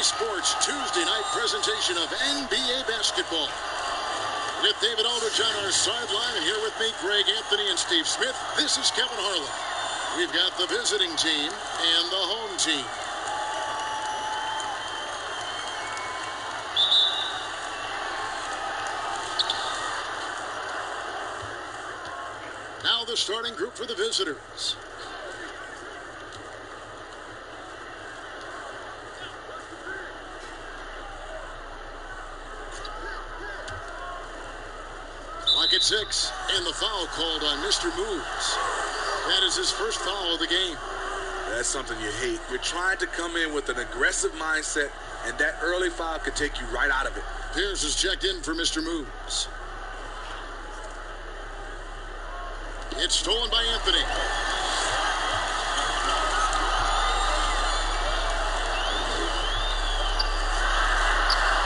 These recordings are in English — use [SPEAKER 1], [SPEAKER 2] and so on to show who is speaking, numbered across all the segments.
[SPEAKER 1] Sports Tuesday night presentation of NBA basketball. With David Aldridge on our sideline, and here with me, Greg Anthony and Steve Smith. This is Kevin Harlan. We've got the visiting team and the home team. Now the starting group for the visitors. Clock at 6, and the foul called on Mr. Moves. That is his first foul of the game.
[SPEAKER 2] That's something you hate. You're trying to come in with an aggressive mindset, and that early foul could take you right out of it.
[SPEAKER 1] Pierce is checked in for Mr. Moves. It's stolen by Anthony.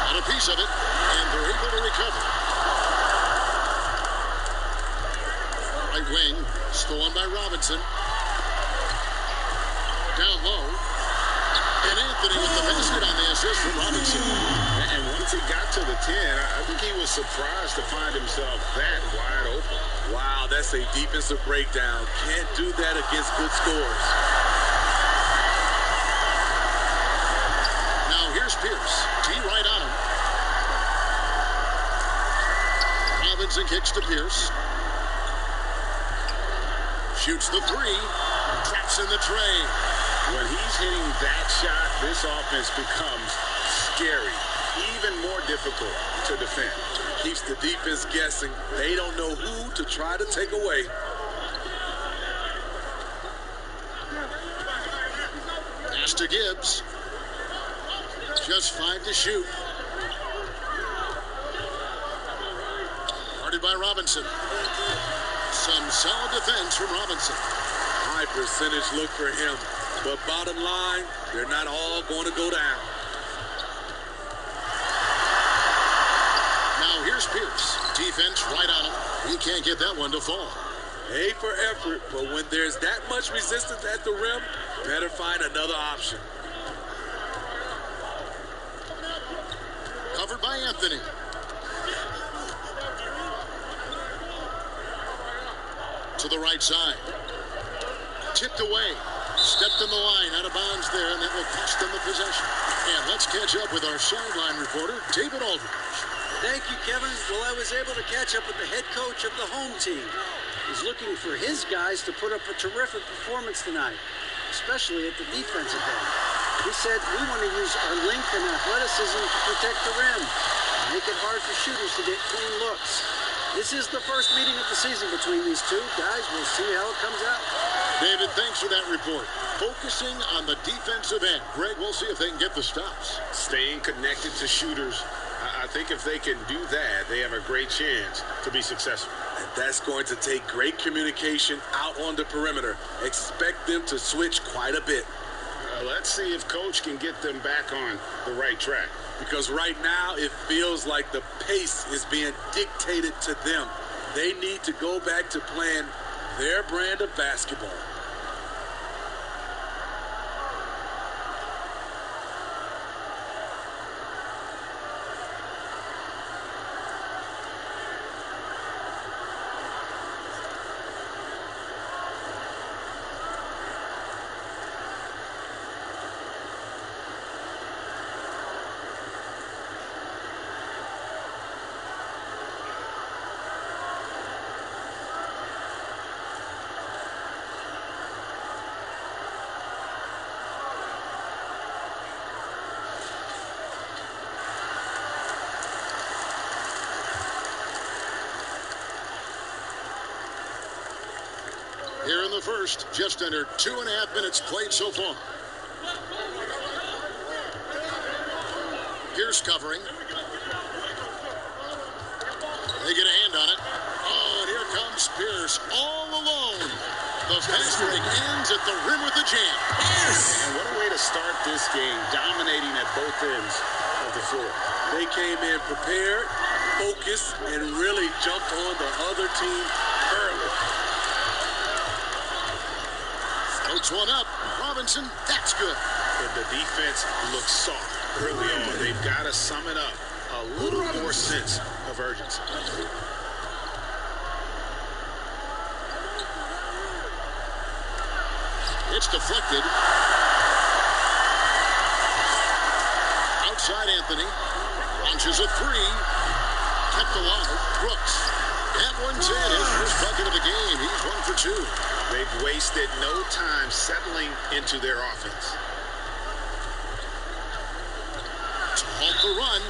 [SPEAKER 1] Got a piece of it, and they're able to recover. Right wing, stolen by Robinson. Down low. And Anthony with the basket on the assist from Robinson.
[SPEAKER 3] And once he got to the 10, I think he was surprised to find himself that wide open.
[SPEAKER 2] Wow, that's a defensive breakdown. Can't do that against good scores.
[SPEAKER 1] Now here's Pierce. T right on him. Robinson kicks to Pierce. Shoots the three. Traps in the tray.
[SPEAKER 3] When he's hitting that shot, this offense becomes scary. Even more difficult to defend.
[SPEAKER 2] Keeps the defense guessing. They don't know who to try to take away.
[SPEAKER 1] Pass to Gibbs. Just 5 to shoot. Guarded by Robinson. Some solid defense from Robinson.
[SPEAKER 2] High percentage look for him. But bottom line, they're not all going to go down.
[SPEAKER 1] Now here's Pierce. Defense right on him. He can't get that one to fall.
[SPEAKER 2] A for effort, but when there's that much resistance at the rim, better find another option.
[SPEAKER 1] Covered by Anthony. To the right side. Tipped away. Stepped in the line, out of bounds there, and that will cost them the possession. And let's catch up with our sideline reporter, David Aldridge.
[SPEAKER 4] Thank you, Kevin. Well, I was able to catch up with the head coach of the home team. He's looking for his guys to put up a terrific performance tonight, especially at the defensive end. He said, we want to use our length and athleticism to protect the rim, make it hard for shooters to get clean looks. This is the first meeting of the season between these two guys. We'll see how it comes out.
[SPEAKER 1] David, thanks for that report. Focusing on the defensive end. Greg, we'll see if they can get the stops.
[SPEAKER 3] Staying connected to shooters. I think if they can do that, they have a great chance to be successful.
[SPEAKER 2] And that's going to take great communication out on the perimeter. Expect them to switch quite a bit.
[SPEAKER 3] Let's see if Coach can get them back on the right track.
[SPEAKER 2] Because right now, it feels like the pace is being dictated to them. They need to go back to playing their brand of basketball.
[SPEAKER 1] Here in the first, just under 2.5 minutes played so far. Pierce covering. They get a hand on it. Oh, and here comes Pierce all alone. The fast break ends at the rim with the jam.
[SPEAKER 3] Yes! And what a way to start this game, dominating at both ends of the floor.
[SPEAKER 2] They came in prepared, focused, and really jumped on the other team early.
[SPEAKER 1] Floats one up. Robinson, that's good.
[SPEAKER 3] And the defense looks soft. early on. They've got to sum it up. A little more sense of urgency.
[SPEAKER 1] It's deflected. Outside Anthony. Launches a three. Kept alive. Brooks. That one's in. His first bucket of the game. He's 1 for 2.
[SPEAKER 3] They've wasted no time settling into their offense.
[SPEAKER 1] To halt the run.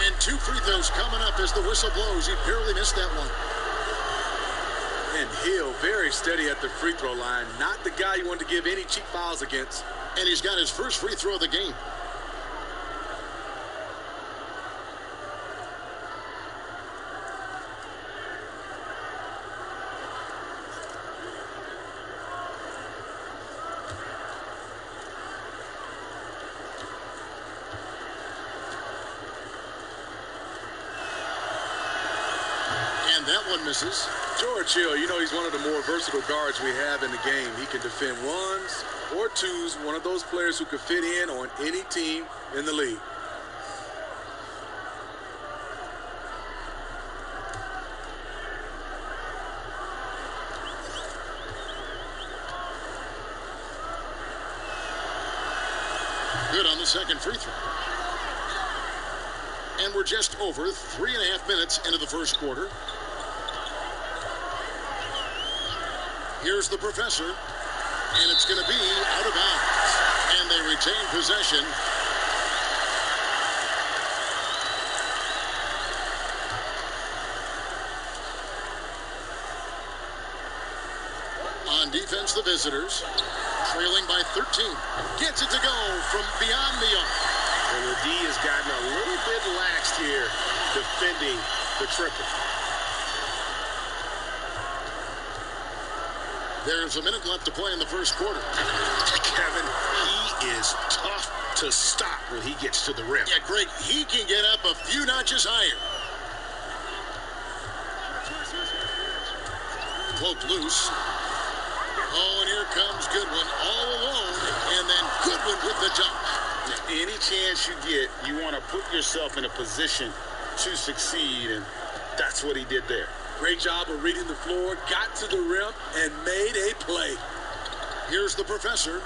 [SPEAKER 1] And 2 free throws coming up as the whistle blows. He barely missed that one.
[SPEAKER 2] And Hill very steady at the free throw line. Not the guy you want to give any cheap fouls against.
[SPEAKER 1] And he's got his first free throw of the game. That one misses.
[SPEAKER 2] George Hill, you know, he's one of the more versatile guards we have in the game. He can defend ones or twos, one of those players who could fit in on any team in the league.
[SPEAKER 1] Good on the second free throw. And we're just over 3.5 minutes into the first quarter. Here's the professor, and it's going to be out of bounds. And they retain possession. On defense, the visitors, trailing by 13. Gets it to go from beyond the arc.
[SPEAKER 3] Well, the D has gotten a little bit laxed here defending the triple.
[SPEAKER 1] There's a minute left to play in the first quarter.
[SPEAKER 3] Kevin, he is tough to stop when he gets to the rim.
[SPEAKER 1] Yeah, Greg, he can get up a few notches higher. Cloak loose. Oh, and here comes Goodwin all alone. And then Goodwin with the dunk.
[SPEAKER 3] Any chance you get, you want to put yourself in a position to succeed, and that's what he did there.
[SPEAKER 2] Great job of reading the floor, got to the rim, and made a play.
[SPEAKER 1] Here's the professor.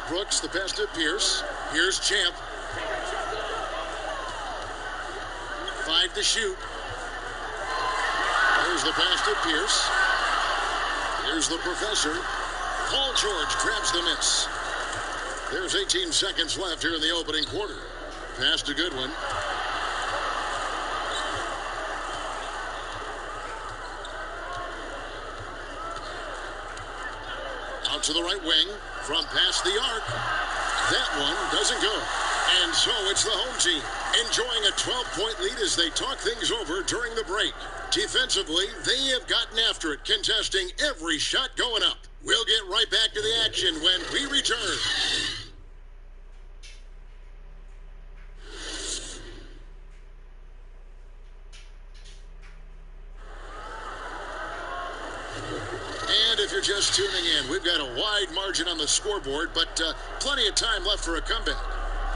[SPEAKER 1] Brooks, the pass to Pierce. Here's Champ. 5 to shoot. There's the pass to Pierce. Here's the professor. Paul George grabs the miss. There's 18 seconds left here in the opening quarter. Pass to Goodwin. Out to the right wing, from past the arc. That one doesn't go. And so it's the home team enjoying a 12-point lead as they talk things over during the break. Defensively, they have gotten after it, contesting every shot going up. We'll get right back to the action when we return. If you're just tuning in, we've got a wide margin on the scoreboard, but plenty of time left for a comeback.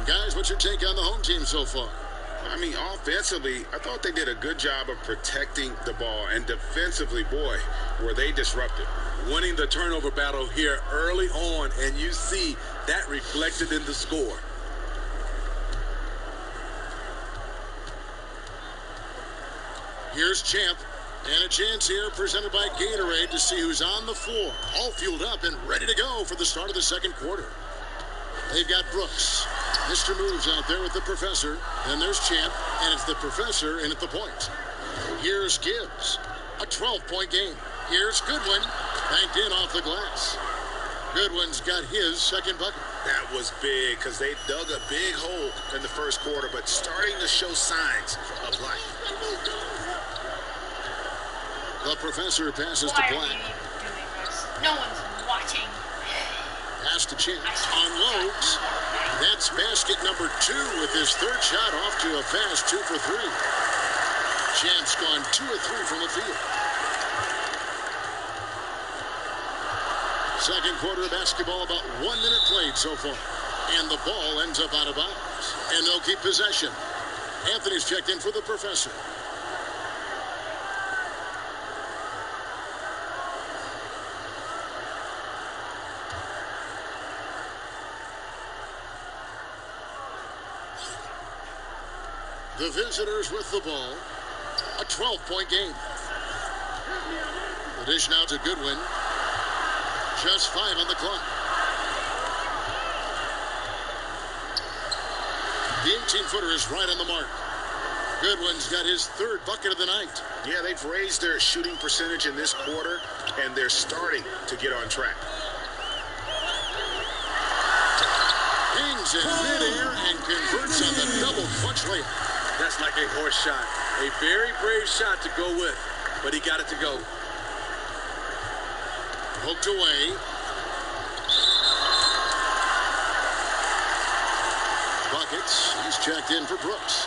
[SPEAKER 1] Guys, what's your take on the home team so far?
[SPEAKER 3] I mean, offensively, I thought they did a good job of protecting the ball, and defensively, boy, were they disruptive.
[SPEAKER 2] Winning the turnover battle here early on, and you see that reflected in the score.
[SPEAKER 1] Here's Champ. And a chance here presented by Gatorade to see who's on the floor. All fueled up and ready to go for the start of the second quarter. They've got Brooks. Mr. Moves out there with the professor. Then there's Champ, and it's the professor in at the point. Here's Gibbs. A 12-point game. Here's Goodwin. Banked in off the glass. Goodwin's got his second bucket.
[SPEAKER 3] That was big because they dug a big hole in the first quarter, but starting to show signs of life.
[SPEAKER 1] The professor passes to
[SPEAKER 5] Why are
[SPEAKER 1] Black.
[SPEAKER 5] you doing this? No one's watching.
[SPEAKER 1] Pass to Champ. Unloads. That's basket number 2 with his third shot off to a fast 2 for 3. Champ's gone 2 of 3 from the field. Second quarter of basketball, about 1 minute played so far. And the ball ends up out of bounds. And they'll keep possession. Anthony's checked in for the professor. The visitors with the ball. A 12-point game. The dish now to Goodwin. Just 5 on the clock. The 18-footer is right on the mark. Goodwin's got his 3rd bucket of the night.
[SPEAKER 3] Yeah, they've raised their shooting percentage in this quarter, and they're starting to get on track.
[SPEAKER 1] Hangs in midair and converts on the double clutch layup.
[SPEAKER 2] That's like a horse shot. A very brave shot to go with, but he got it to go.
[SPEAKER 1] Poked away. Buckets. He's checked in for Brooks.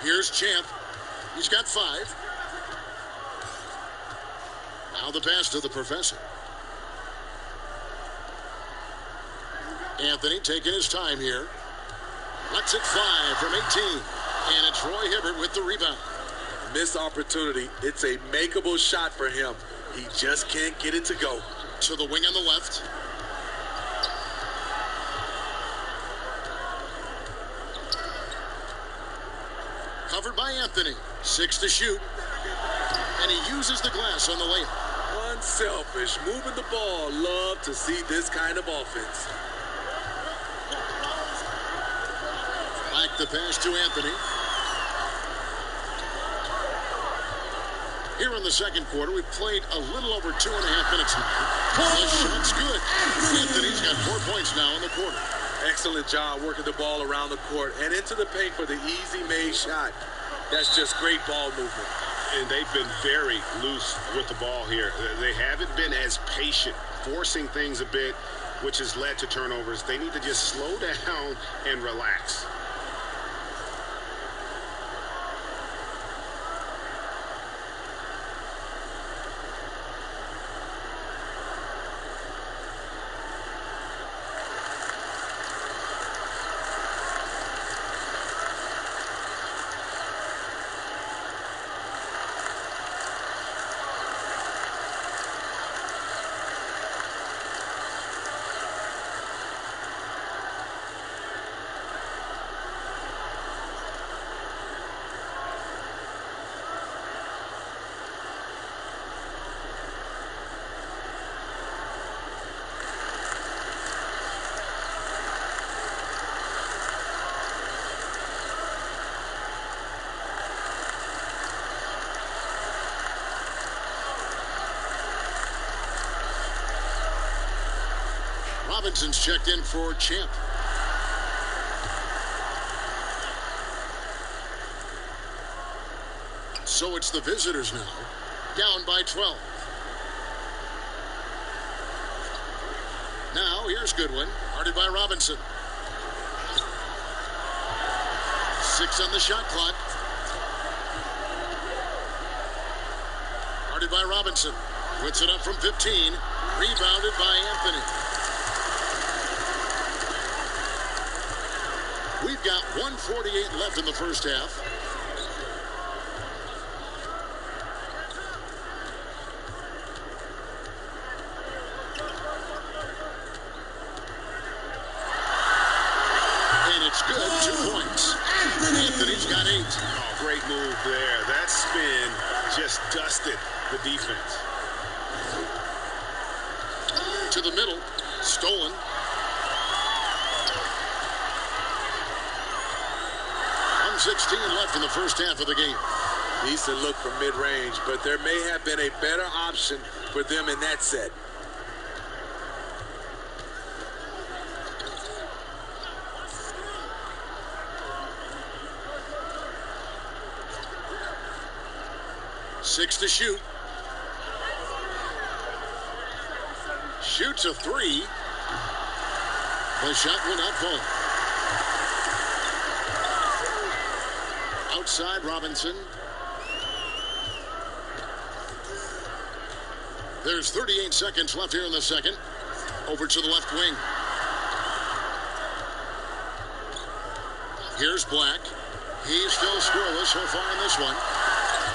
[SPEAKER 1] Here's Champ. He's got 5. Now the pass to the professor. Anthony taking his time here. Lets it fly from 18. And it's Roy Hibbert with the rebound.
[SPEAKER 2] Missed opportunity. It's a makeable shot for him. He just can't get it to go.
[SPEAKER 1] To the wing on the left. Covered by Anthony. 6 to shoot. And he uses the glass on the layup.
[SPEAKER 2] Unselfish. Moving the ball. Love to see this kind of offense.
[SPEAKER 1] Back the pass to Anthony. Here in the second quarter, we've played a little over 2.5 minutes now. The shot's good. Anthony's got 4 points now in the quarter.
[SPEAKER 2] Excellent job working the ball around the court and into the paint for the easy-made shot. That's just great ball movement.
[SPEAKER 3] And they've been very loose with the ball here. They haven't been as patient, forcing things a bit, which has led to turnovers. They need to just slow down and relax.
[SPEAKER 1] Robinson's checked in for Champ. So it's the visitors now, down by 12. Now here's Goodwin, guarded by Robinson. 6 on the shot clock. Guarded by Robinson. Puts it up from 15. Rebounded by Anthony. We've got 1:48 left in the first half. And it's good. 2 points. Anthony's got 8.
[SPEAKER 3] Oh, great move there. That spin just dusted the defense.
[SPEAKER 1] To the middle. Stolen. .16 left in the first half of the game.
[SPEAKER 2] Decent look from mid-range, but there may have been a better option for them in that set.
[SPEAKER 1] Six to shoot. Shoots a 3. The shot will not fall. Outside Robinson. There's 38 seconds left here in the second. Over to the left wing. Here's Black. He's still scoreless so far in this one.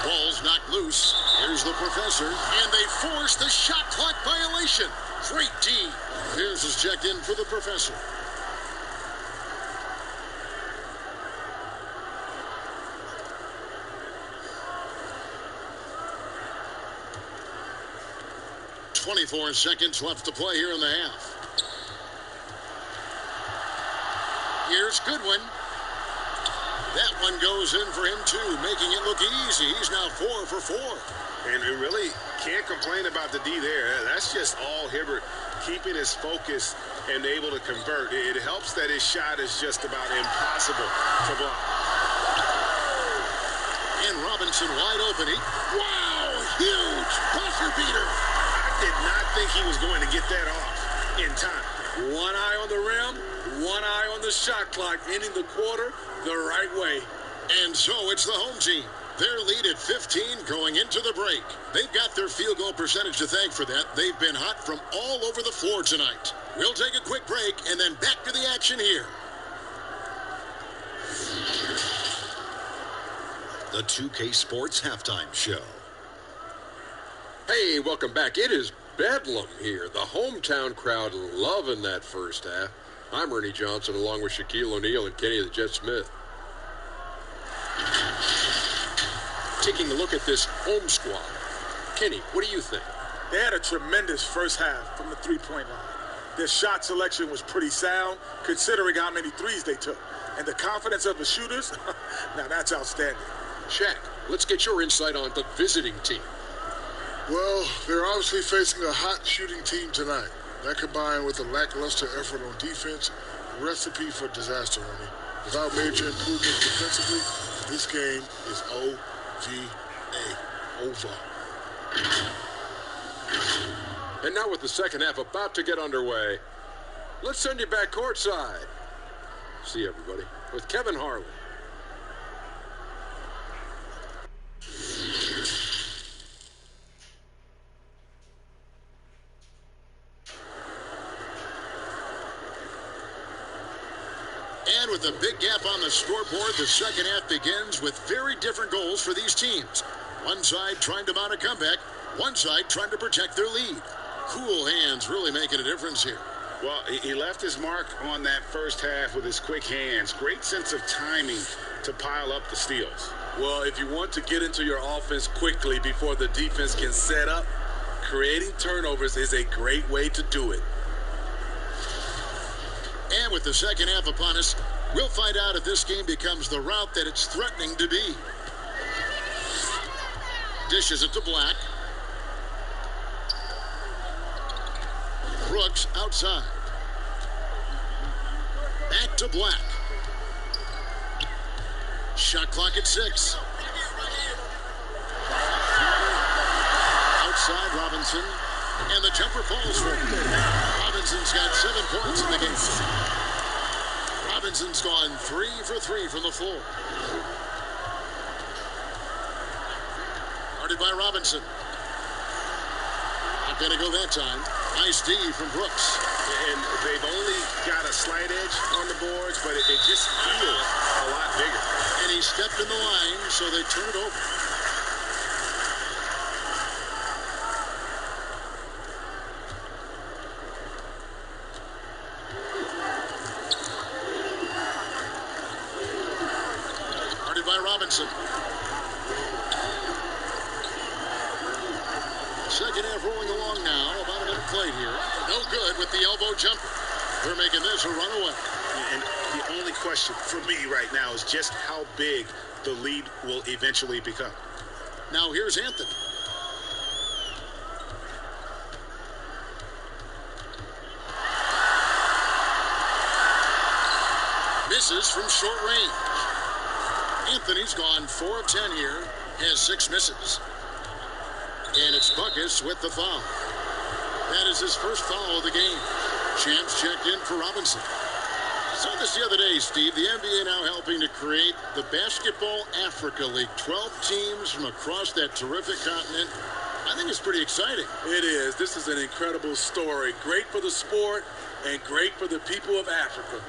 [SPEAKER 1] Ball's knocked loose. Here's the professor. And they force the shot clock violation. Great D. Pierce is checked in for the professor. .24 seconds left to play here in the half. Here's Goodwin. That one goes in for him too, making it look easy. He's now 4 for 4.
[SPEAKER 3] And we really can't complain about the D there. That's just all Hibbert, keeping his focus and able to convert. It helps that his shot is just about impossible to block.
[SPEAKER 1] And Robinson wide open. Wow, huge buzzer beater.
[SPEAKER 3] I did not think he was going to get that off in time.
[SPEAKER 2] One eye on the rim, one eye on the shot clock, ending the quarter the right way.
[SPEAKER 1] And so it's the home team. Their lead at 15 going into the break. They've got their field goal percentage to thank for that. They've been hot from all over the floor tonight. We'll take a quick break and then back to the action here. The 2K Sports Halftime Show.
[SPEAKER 6] Hey, welcome back. It is bedlam here. The hometown crowd loving that first half. I'm Ernie Johnson along with Shaquille O'Neal and Kenny the Jet Smith. Taking a look at this home squad. Kenny, what do you think?
[SPEAKER 7] They had a tremendous first half from the three-point line. Their shot selection was pretty sound, considering how many threes they took. And the confidence of the shooters, now that's outstanding.
[SPEAKER 6] Shaq, let's get your insight on the visiting team.
[SPEAKER 8] Well, they're obviously facing a hot shooting team tonight. That combined with a lackluster effort on defense, recipe for disaster, Ernie. Without major improvements defensively, this game is OVA. Over.
[SPEAKER 6] And now with the second half about to get underway, let's send you back courtside. See everybody with Kevin Harlan.
[SPEAKER 1] And with a big gap on the scoreboard, the second half begins with very different goals for these teams. One side trying to mount a comeback, one side trying to protect their lead. Cool hands really making a difference here.
[SPEAKER 3] Well, he left his mark on that first half with his quick hands. Great sense of timing to pile up the steals.
[SPEAKER 2] Well, if you want to get into your offense quickly before the defense can set up, creating turnovers is a great way to do it.
[SPEAKER 1] And with the second half upon us, we'll find out if this game becomes the route that it's threatening to be. Dishes it to Black. Brooks outside. Back to Black. Shot clock at 6. Outside Robinson. And the jumper falls for him. Robinson's got 7 points in the game. Robinson's gone 3 for 3 from the floor. Guarded by Robinson. Not going to go that time. Nice D from Brooks.
[SPEAKER 3] And they've only got a slight edge on the boards, but it just feels a lot bigger.
[SPEAKER 1] And he stepped in the line, so they turn it over. Guarded by Robinson. Second half rolling along now. About a minute played here. No good with the elbow jumper. They're making this a runaway.
[SPEAKER 3] And the only question for me right now is just how big the lead will eventually become.
[SPEAKER 1] Now here's Anthony. Misses from short range. Anthony's gone 4 of 10 here. Has 6 misses. And it's Buckus with the foul. That is his first foul of the game. Champs checked in for Robinson. Saw this the other day, Steve. The NBA now helping to create the Basketball Africa League. 12 teams from across that terrific continent. I think it's pretty exciting.
[SPEAKER 2] It is. This is an incredible story. Great for the sport and great for the people of Africa.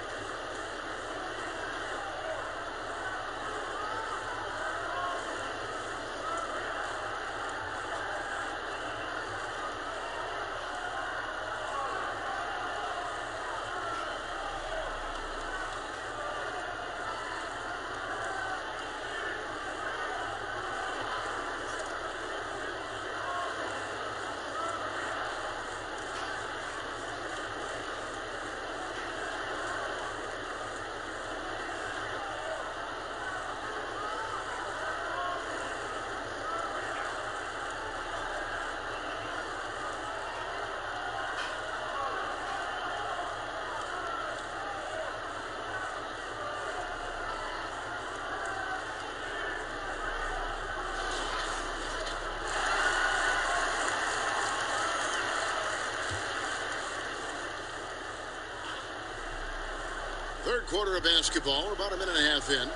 [SPEAKER 1] Third quarter of basketball. We're about a minute and a half in.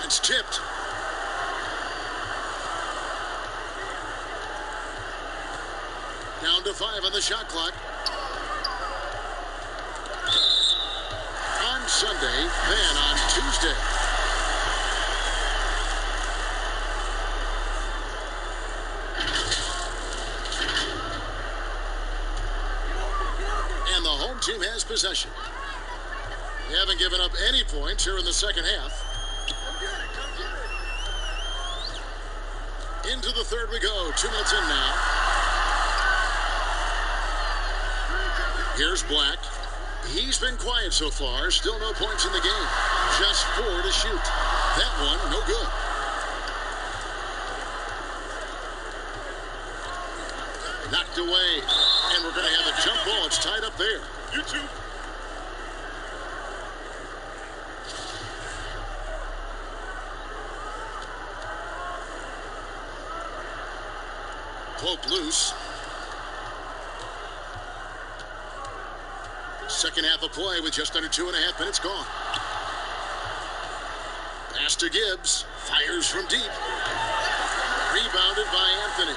[SPEAKER 1] It's tipped. Down to 5 on the shot clock. On Sunday, then on Tuesday. And the home team has possession. They haven't given up any points here in the second half. Into the third we go. 2 minutes in now. Here's Black. He's been quiet so far. Still no points in the game. Just 4 to shoot. That one, no good. Knocked away. And we're going to have a jump ball. It's tied up there.
[SPEAKER 7] You two.
[SPEAKER 1] Poke loose. Second half of play with just under 2.5 minutes gone. Pass to Gibbs. Fires from deep. Rebounded by Anthony.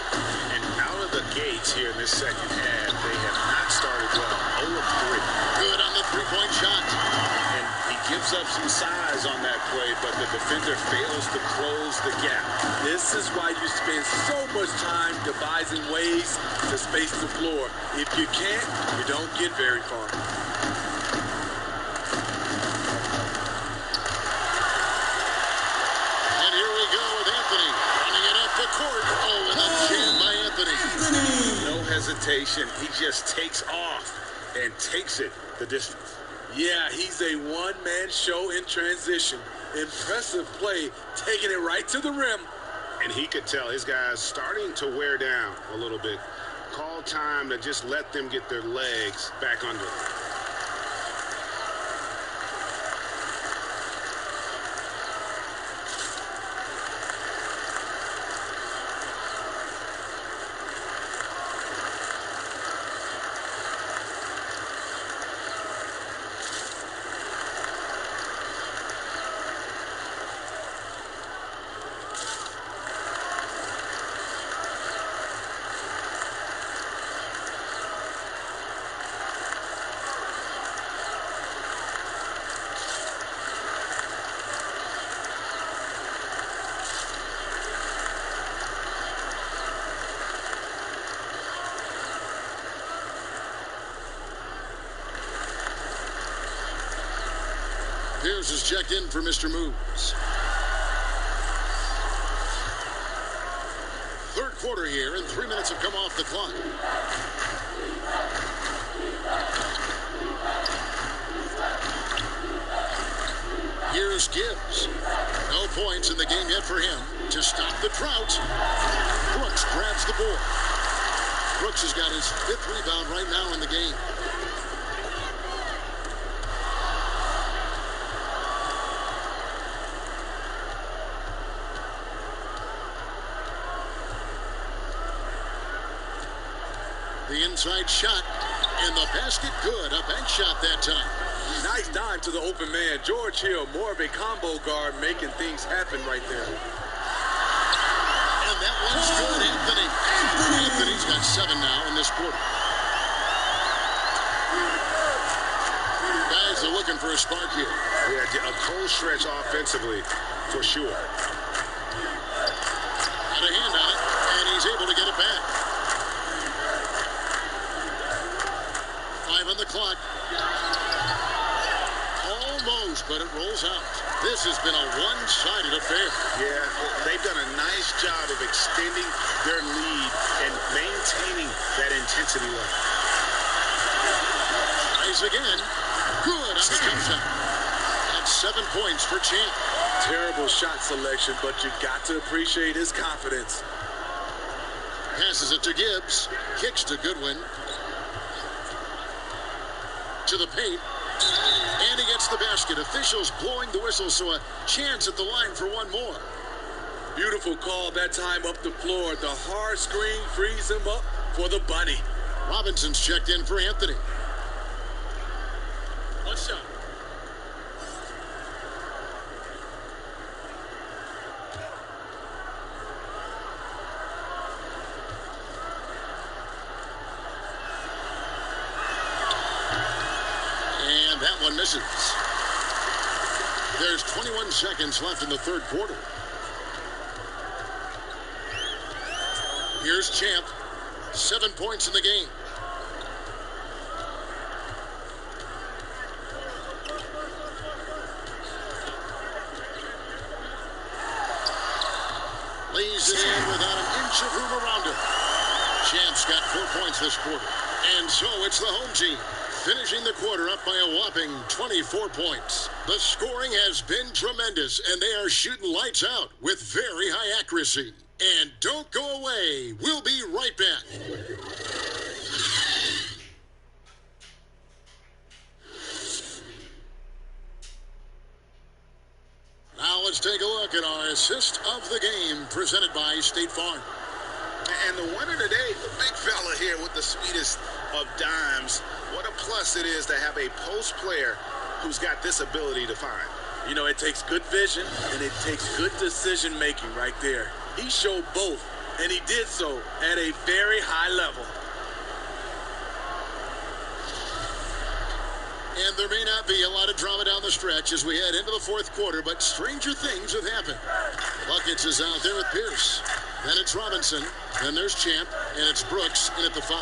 [SPEAKER 3] And out of the gates here in this second half, they have not started well. 0 of 3.
[SPEAKER 1] Good on the three-point shot.
[SPEAKER 3] And he gives up some size on that play, but the defender fails to close the gap.
[SPEAKER 2] This is why you spend so much time devising ways to space the floor. If you can't, you don't get very far.
[SPEAKER 1] And here we go with Anthony. Running it up the court. Oh, and a jam by Anthony.
[SPEAKER 3] No hesitation. He just takes off and takes it the distance.
[SPEAKER 2] Yeah, he's a one-man show in transition. Impressive play, taking it right to the rim.
[SPEAKER 3] And he could tell his guys starting to wear down a little bit. Call time to just let them get their legs back under them.
[SPEAKER 1] Pierce is checked in for Mr. Moves. Third quarter here, and 3 minutes have come off the clock. Here's Gibbs. No points in the game yet for him. To stop the drought, Brooks grabs the board. Brooks has got his 5th rebound right now in the game. The inside shot, and the basket good. A bank shot that time.
[SPEAKER 2] Nice dime to the open man. George Hill, more of a combo guard, making things happen right there.
[SPEAKER 1] And that one's good. Anthony's got 7 now in this quarter. Guys are looking for a spark here.
[SPEAKER 3] Yeah, a cold stretch offensively for sure.
[SPEAKER 1] Got a hand on it, and he's able to get it back. 5 on the clock. Almost, but it rolls out. This has been a one-sided affair.
[SPEAKER 3] Yeah, they've done a nice job of extending their lead and maintaining that intensity level.
[SPEAKER 1] Tries again. Good on the contact. That's 7 points for Champ.
[SPEAKER 2] Terrible shot selection, but you got to appreciate his confidence.
[SPEAKER 1] Passes it to Gibbs. Kicks to Goodwin. To the paint. And he gets the basket. Officials blowing the whistle, so a chance at the line for one more.
[SPEAKER 2] Beautiful call that time up the floor. The hard screen frees him up for the bunny.
[SPEAKER 1] Robinson's checked in for Anthony. One shot. And that one misses. There's 21 seconds left in the third quarter. Here's Champ. 7 points in the game. Lays it in without an inch of room around him. Champ's got 4 points this quarter. And so it's the home team, finishing the quarter up by a whopping 24 points. The scoring has been tremendous, and they are shooting lights out with very high accuracy. And don't go away. We'll be right back. Now let's take a look at our assist of the game presented by State Farm.
[SPEAKER 3] And the winner today, the big fella here with the sweetest of dimes. What a plus it is to have a post player who's got this ability to find.
[SPEAKER 2] You know, it takes good vision and it takes good decision making right there. He showed both, and he did so at a very high level.
[SPEAKER 1] And there may not be a lot of drama down the stretch as we head into the fourth quarter, but stranger things have happened. Buckets is out there with Pierce. Then it's Robinson. Then there's Champ. And it's Brooks in at the 5.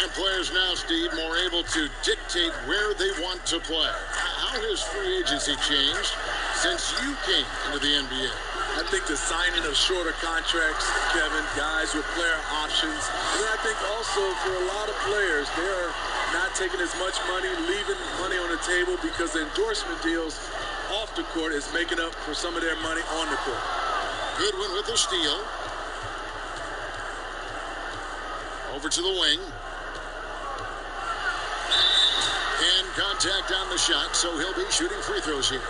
[SPEAKER 1] And players now, Steve, more able to dictate where they want to play. How has free agency changed since you came into the NBA?
[SPEAKER 2] I think the signing of shorter contracts, Kevin, guys with player options. And then I think also for a lot of players, they're not taking as much money, leaving money on the table because the endorsement deals off the court is making up for some of their money on the court.
[SPEAKER 1] Goodwin with the steal. Over to the wing. And contact on the shot, so he'll be shooting free throws here.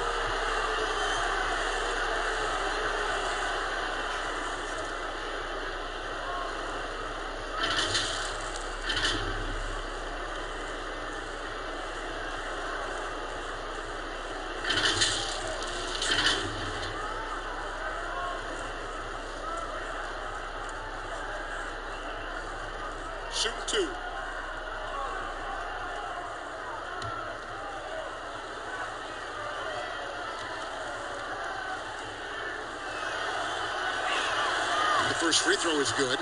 [SPEAKER 7] Shoot 2.
[SPEAKER 1] The first free throw is good.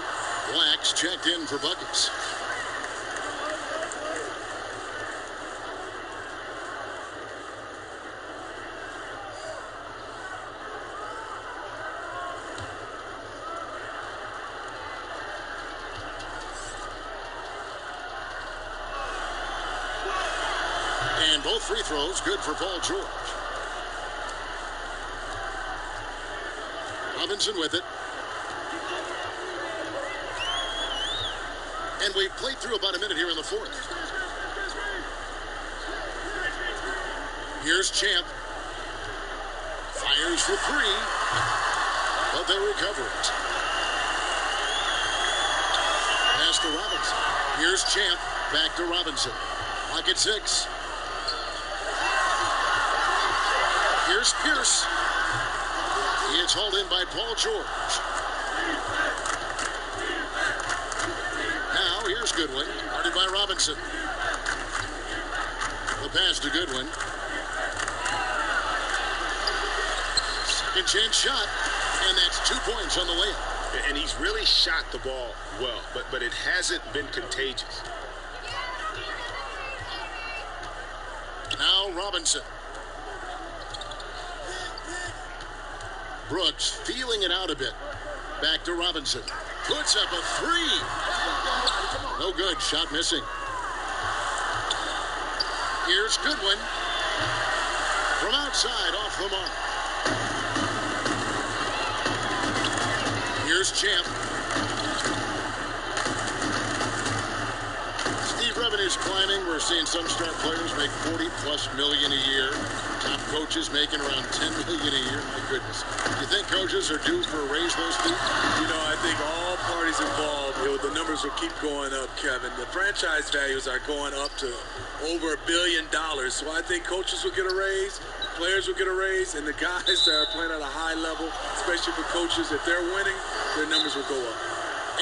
[SPEAKER 1] Black's checked in for buckets. And both free throws good for Paul George. Robinson with it. And we've played through about a minute here in the fourth. Here's Champ. Fires for 3. But they recover it. Pass to Robinson. Here's Champ. Back to Robinson. Lock at 6. Here's Pierce. It's hauled in by Paul George. Now, here's Goodwin, guarded by Robinson. The pass to Goodwin. Second chance shot, and that's 2 points on the layup.
[SPEAKER 3] And he's really shot the ball well, but it hasn't been contagious.
[SPEAKER 1] Now Robinson. Brooks feeling it out a bit. Back to Robinson. Puts up a three. No good. Shot missing. Here's Goodwin. From outside, off the mark. Here's Champ. Revenue's climbing. We're seeing some star players make $40+ million a year. Top coaches making around $10 million a year. My goodness. Do you think coaches are due for a raise, those two?
[SPEAKER 2] You know, I think all parties involved, the numbers will keep going up, Kevin. The franchise values are going up to over $1 billion. So I think coaches will get a raise, players will get a raise, and the guys that are playing at a high level, especially for coaches, if they're winning, their numbers will go up.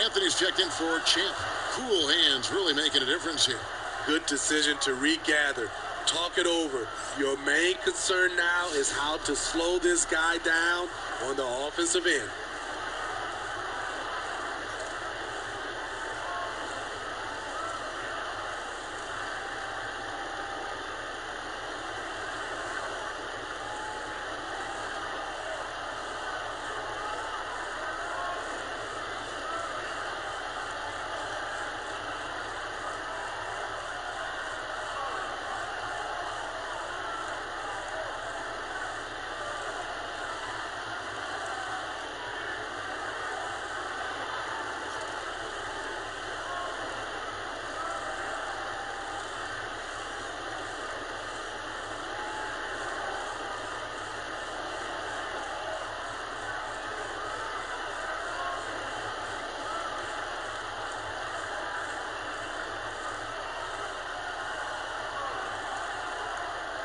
[SPEAKER 1] Anthony's checked in for Champ. Cool hands really making a difference here.
[SPEAKER 2] Good decision to regather. Talk it over. Your main concern now is how to slow this guy down on the offensive end.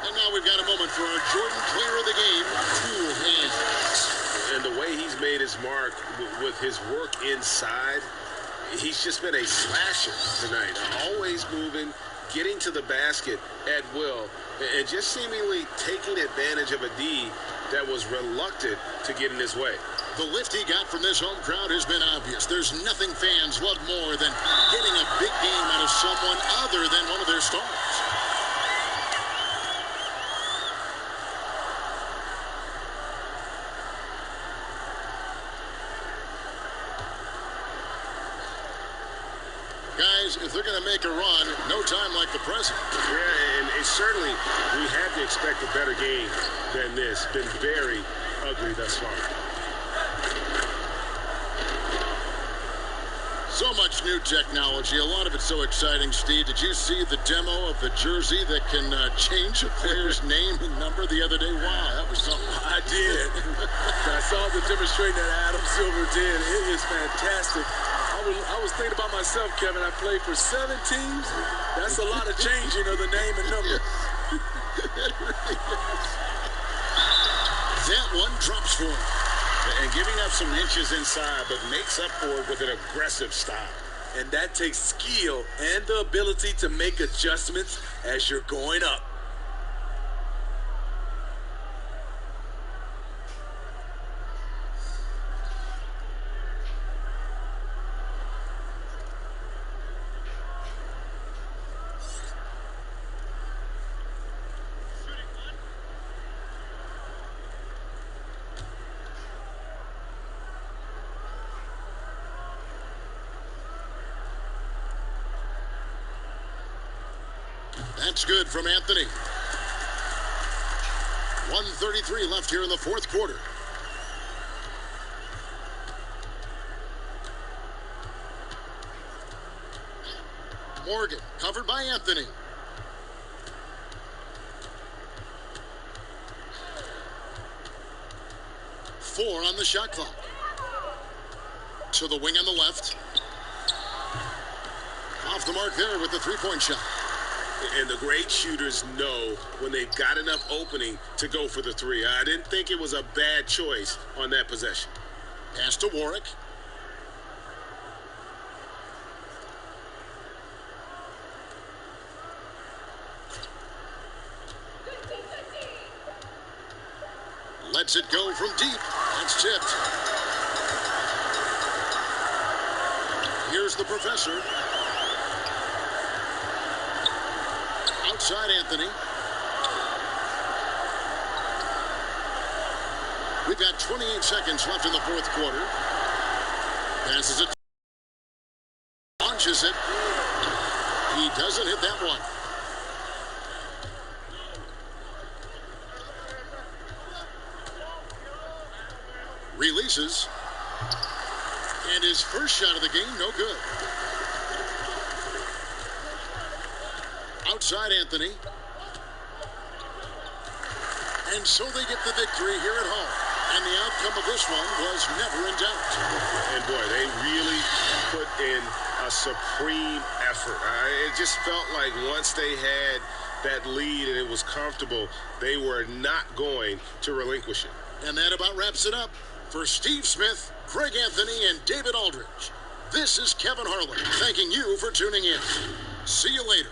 [SPEAKER 1] And now we've got a moment for our Jordan player of the game, cool hands.
[SPEAKER 3] And the way he's made his mark with his work inside, he's just been a slasher tonight. Always moving, getting to the basket at will, and just seemingly taking advantage of a D that was reluctant to get in his way.
[SPEAKER 1] The lift he got from this home crowd has been obvious. There's nothing fans love more than getting a big game out of someone other than one of their stars. Guys, if they're going to make a run, no time like the present.
[SPEAKER 3] Yeah, and it's certainly, we had to expect a better game than this. Been very ugly thus far.
[SPEAKER 1] So much new technology. A lot of it so exciting, Steve. Did you see the demo of the jersey that can change a player's name and number the other day? Wow, that was something.
[SPEAKER 2] I did. I saw the demonstration that Adam Silver did. It is fantastic. I was thinking about myself, Kevin. I played for 7 teams. That's a lot of changing of the name and number.
[SPEAKER 1] That one drops for him.
[SPEAKER 3] And giving up some inches inside, but makes up for it with an aggressive style.
[SPEAKER 2] And that takes skill and the ability to make adjustments as you're going up.
[SPEAKER 1] That's good from Anthony. 1:33 left here in the fourth quarter. Morgan covered by Anthony. Four on the shot clock. To the wing on the left. Off the mark there with the three-point shot.
[SPEAKER 3] And the great shooters know when they've got enough opening to go for the three. I didn't think it was a bad choice on that possession.
[SPEAKER 1] Pass to Warwick. Lets it go from deep. That's tipped. Here's the professor. Outside Anthony. We've got 28 seconds left in the fourth quarter. Passes it. Launches it. He doesn't hit that one. Releases. And his first shot of the game, no good. Outside Anthony. And so they get the victory here at home. And the outcome of this one was never in doubt.
[SPEAKER 3] And boy, they really put in a supreme effort. It just felt like once they had that lead and it was comfortable, they were not going to relinquish it.
[SPEAKER 1] And that about wraps it up. For Steve Smith, Craig Anthony, and David Aldridge, this is Kevin Harlan thanking you for tuning in. See you later.